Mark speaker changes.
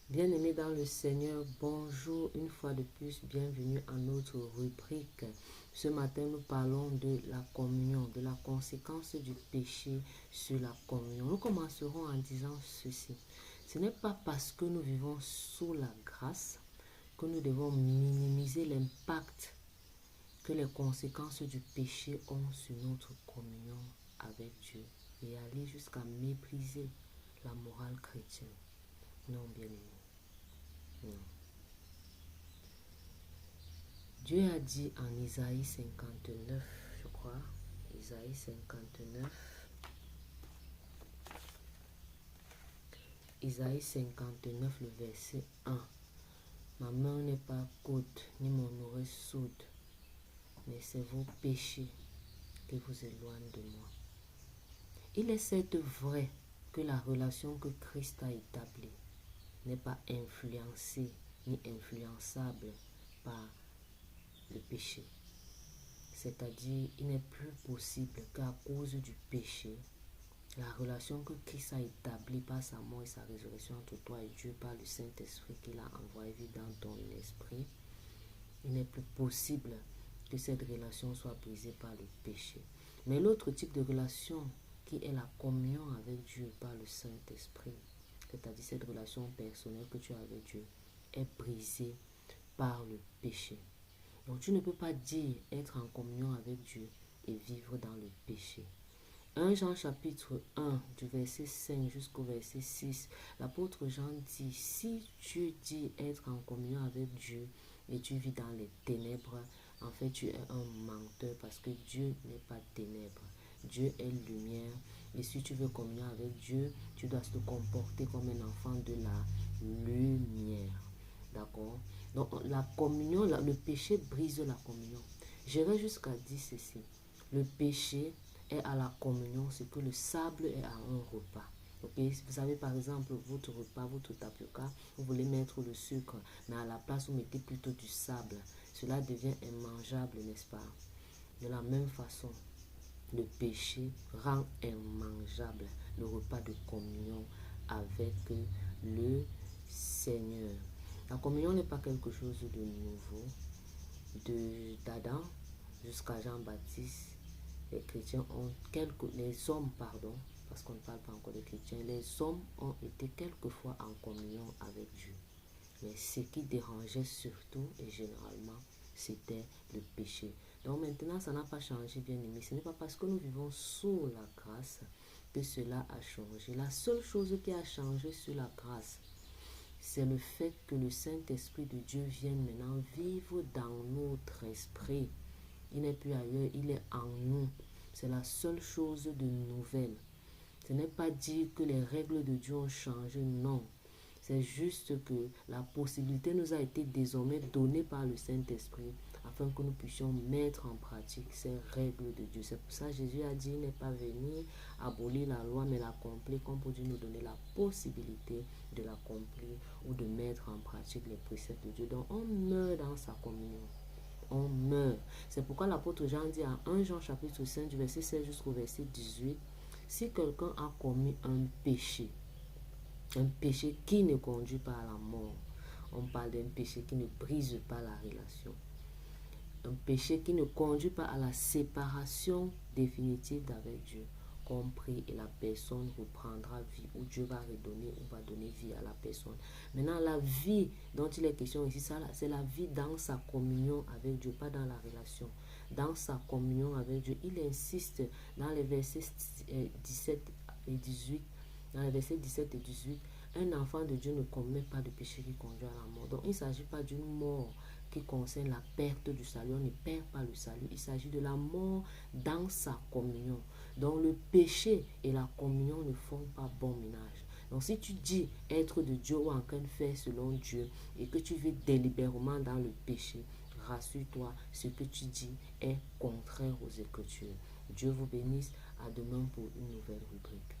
Speaker 1: Bien-aimés dans le Seigneur, bonjour une fois de plus, bienvenue à notre rubrique. Ce matin, nous parlons de la communion, de la conséquence du péché sur la communion. Nous commencerons en disant ceci. Ce n'est pas parce que nous vivons sous la grâce que nous devons minimiser l'impact que les conséquences du péché ont sur notre communion avec Dieu et aller jusqu'à mépriser la morale chrétienne. Non, bien-aimés. Non. Dieu a dit en Isaïe 59, je crois, Isaïe 59, Isaïe 59, le verset 1. Ma main n'est pas courte, ni mon oreille sourde, mais c'est vos péchés qui vous éloignent de moi. Il est certes vrai que la relation que Christ a établie n'est pas influencée ni influençable par le péché. C'est-à-dire, il n'est plus possible qu'à cause du péché, la relation que Christ a établie par sa mort et sa résurrection entre toi et Dieu par le Saint-Esprit qu'il a envoyé vivre dans ton esprit, il n'est plus possible que cette relation soit brisée par le péché. Mais l'autre type de relation qui est la communion avec Dieu par le Saint-Esprit, c'est-à-dire cette relation personnelle que tu as avec Dieu, est brisée par le péché. Donc tu ne peux pas dire être en communion avec Dieu et vivre dans le péché. 1 Jean chapitre 1 du verset 5 jusqu'au verset 6, l'apôtre Jean dit, si tu dis être en communion avec Dieu et tu vis dans les ténèbres, en fait tu es un menteur parce que Dieu n'est pas ténèbres. Dieu est lumière et si tu veux communion avec Dieu, tu dois te comporter comme un enfant de la lumière. D'accord? Donc la communion, le péché brise la communion. J'irai jusqu'à dire ceci. Le péché est à la communion ce que le sable est à un repas. Okay? Vous savez par exemple votre repas, votre tapioca, vous voulez mettre le sucre, mais à la place vous mettez plutôt du sable. Cela devient immangeable, n'est-ce pas? De la même façon, le péché rend immangeable le repas de communion avec le Seigneur. La communion n'est pas quelque chose de nouveau. D'Adam jusqu'à Jean-Baptiste, les chrétiens ont les hommes, parce qu'on ne parle pas encore des chrétiens, les hommes ont été quelquefois en communion avec Dieu. Mais ce qui dérangeait surtout et généralement, c'était le péché. Donc maintenant, ça n'a pas changé, bien aimé. Ce n'est pas parce que nous vivons sous la grâce que cela a changé. La seule chose qui a changé sur la grâce, c'est le fait que le Saint-Esprit de Dieu vienne maintenant vivre dans notre esprit. Il n'est plus ailleurs, il est en nous. C'est la seule chose de nouvelle. Ce n'est pas dire que les règles de Dieu ont changé, non. C'est juste que la possibilité nous a été désormais donnée par le Saint-Esprit afin que nous puissions mettre en pratique ces règles de Dieu. C'est pour ça que Jésus a dit, il n'est pas venu abolir la loi, mais l'accomplir, comme pour Dieu nous donner la possibilité de l'accomplir ou de mettre en pratique les préceptes de Dieu. Donc on meurt dans sa communion. On meurt. C'est pourquoi l'apôtre Jean dit à 1 Jean chapitre 5 du verset 16 jusqu'au verset 18, si quelqu'un a commis un péché qui ne conduit pas à la mort, on parle d'un péché qui ne brise pas la relation, un péché qui ne conduit pas à la séparation définitive d'avec Dieu, compris, et la personne reprendra vie, ou Dieu va redonner ou va donner vie à la personne. Maintenant, la vie dont il est question ici, c'est la vie dans sa communion avec Dieu, pas dans la relation. Dans sa communion avec Dieu, il insiste dans les versets 17 et 18, dans les versets 17 et 18, un enfant de Dieu ne commet pas de péché qui conduit à la mort. Donc, il ne s'agit pas d'une mort qui concerne la perte du salut. On ne perd pas le salut. Il s'agit de la mort dans sa communion. Donc, le péché et la communion ne font pas bon ménage. Donc, si tu dis être de Dieu ou en train de faire selon Dieu et que tu vis délibérément dans le péché, rassure-toi, ce que tu dis est contraire aux Écritures. Dieu vous bénisse. À demain pour une nouvelle rubrique.